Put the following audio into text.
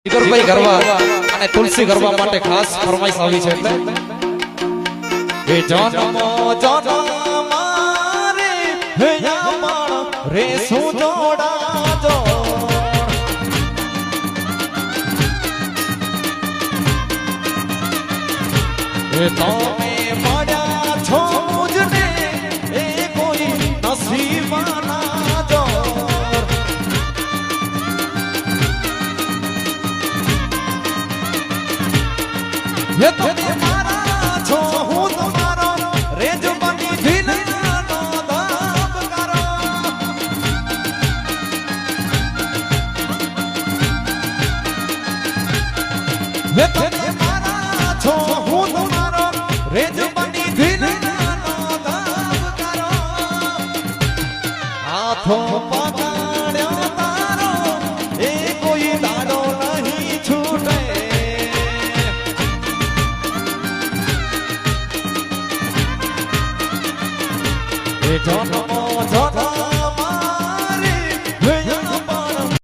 ઈગરભાઈ ગરવા અને તુલસી ગરવા માટે ખાસ ફરમાઈશ આવી છે એટલે એ જન્મો જન્મ મારે હે યામણ રે સુજોડા જો એ તમે મળ્યા છો મુજને એ કોઈ નસીબના જો ये તમે મારા છો હું તમારો રેજ બની દિલનો દાબ કરો ये તમે મારા છો હું તમારો રેજ બની દિલનો દાબ કરો હાથો પકડ્યો તારો એ કોઈ દાડો નહીં છૂટે don't know.